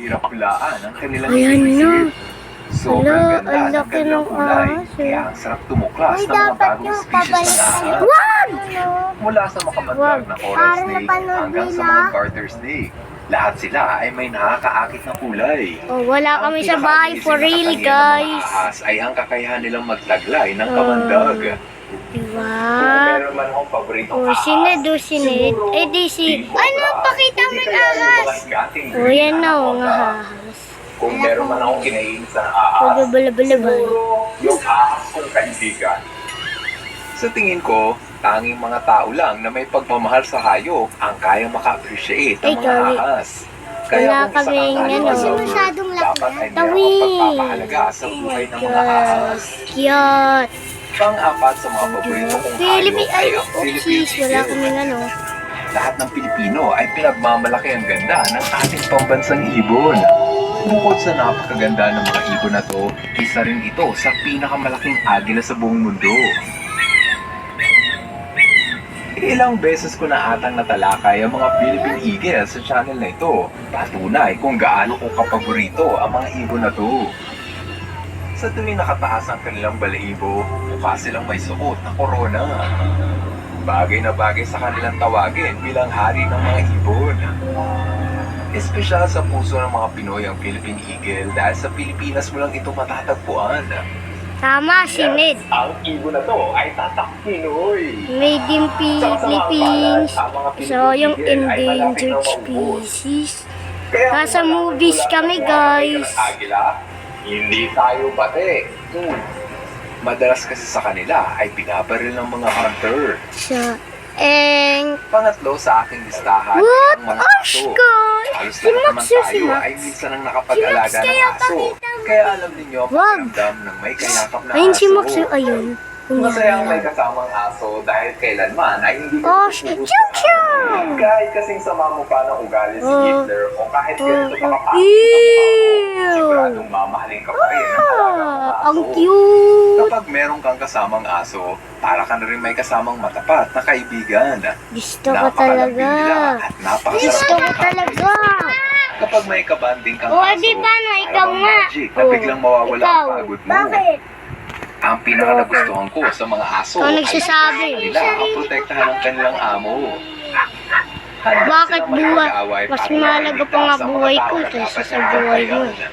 pinapulaan ang kanilang Ayan na. isip. Sobrang Hala, ganda ang ng laki kanilang ng kulay, ahas, eh. kaya ang sarap tumuklas Uy, ng mga dapat bagong yung species ng pabalikan. ahas. Wag! Mula sa makamandag na coral Para snake napanood hanggang sa nila. mga garter snake. Lahat sila ay may nakakaakit na kulay. Oh, wala Ang kami sa bahay for real, pinaka-amazing na katangian ng guys. mga ahas ay ang kakayahan nilang magtaglay ng kamandag. Diba? Kung meron man akong paborito Oh, sinid, oh, sinid. Eh, di si... Ano, pakita mo yung ahas. Oh, yan na, oh, nga ahas. Kung meron man akong kinaiinisan na ahas, Balabalabalaban. siguro yung ahas kong kaibigan. Sa tingin ko, tanging mga tao lang na may pagmamahal sa hayop ang kayang maka-appreciate ng Ay, mga Gawi. ahas. Wala kung isa kaming kang ano. hayop, Masyadong laki dapat ay yan. meron Tawi. kang pagpapahalaga sa buhay ng mga ahas. Cute. Pang-apat sa mga paborito kong hayop Philippine, ay ay, ang oh, Philippine cheese. Wala eagle. kaming ano. Lahat ng Pilipino ay pinagmamalaki ang ganda ng ating pambansang ibon. Bukod sa napakaganda ng mga ibon na to, isa rin ito sa pinakamalaking agila sa buong mundo. Ilang beses ko na atang natalakay ang mga Philippine Eagle sa channel na ito. Patunay kung gaano ko kapaborito ang mga ibon na to. Sa tuwing nakataas ang kanilang balahibo, mukha silang may suot na korona. Bagay na bagay sa kanilang tawagin bilang hari ng mga ibon. Espesyal sa puso ng mga Pinoy ang Philippine Eagle dahil sa Pilipinas mo lang ito matatagpuan. Tama, sinid. Ang ibon na to ay tatak Pinoy. Made in Philippines. So, yung endangered species. Nasa movies kami, guys. Hindi tayo bate. Madalas kasi sa kanila ay binabaril ng mga hunter. So, and... Pangatlo sa aking listahan What? ay ang mga Oh, aso. God! Halos Si lahat Max naman yun, si tayo Max. ay minsan ang nakapag-alaga Si Max, ng kaya aso. Kaya alam ninyo ang Wag. pakiramdam ng may kayakap na Ayun si aso. Max, yun, ayun. Masaya ang may kasamang aso dahil kailanman ay hindi ka Oh, tutubusan. Kahit kasing sama mo pa ng ugali si Oh. Hitler o kahit ganito pa kapasok Ew! siguradong mamahalin ka pa rin ang alaga ng aso. Ang cute! Kapag meron kang kasamang aso, para ka na rin may kasamang matapat na kaibigan. Gusto ko Napakalambing talaga. nila at napakasarap Gusto ko ng talaga. Kapag may kabanding kang Oh, aso, di ba, no? Ikaw parang nga. magic na Oh, biglang mawawala ikaw. ang pagod mo. Bakit? Ang pinakanagustuhan ko sa mga aso Ikaw nagsasabi. ay nila ang protektahan ng kanilang amo. Handa Bakit silang buhay? makipag-away Mas para mahalaga pa nga maligtas ang mga buhay tao ko na kaysa dapat sa buhay mo. nagkakayan.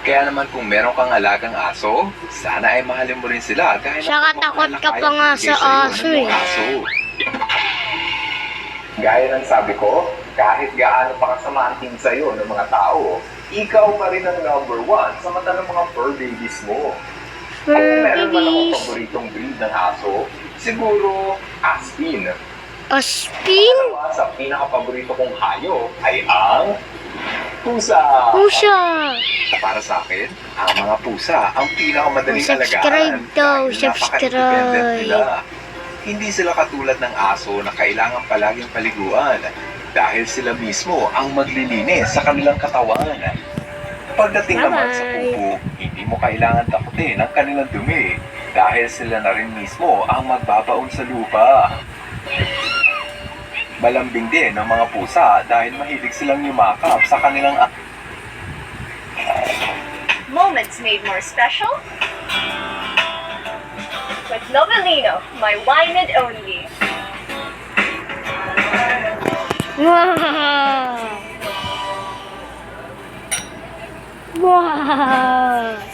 Kaya naman kung meron kang alagang aso, sana ay mahalin mo rin sila gaya ng Tsaka takot ka pa nga sa aso, eh. Gaya ng sabi ko, kahit gaano pa kasama ang tingin sa'yo ng mga tao, ikaw pa rin ang number one sa mata ng mga fur babies mo. Kung meron man akong Babies. paboritong breed ng aso, siguro Aspin. Aspin? Dalawa sa pinakapaborito kong hayop ay ang pusa. Pusa. Para sa akin, ang mga pusa ang pinakamadaling Oh, subscribe alagaan daw, dahil napaka-independent subscribe. nila. Hindi sila katulad ng aso na kailangan palaging paliguan dahil sila mismo ang maglilinis sa kanilang katawan. Pagdating naman sa Bye-bye. pupo, hindi mo kailangan takutin ang kanilang dumi dahil sila na rin mismo ang magbabaon sa lupa. Malambing din ang mga pusa dahil mahilig silang yumakap sa kanilang Moments made more special with Novelino, my wine and only. Wow! Wow!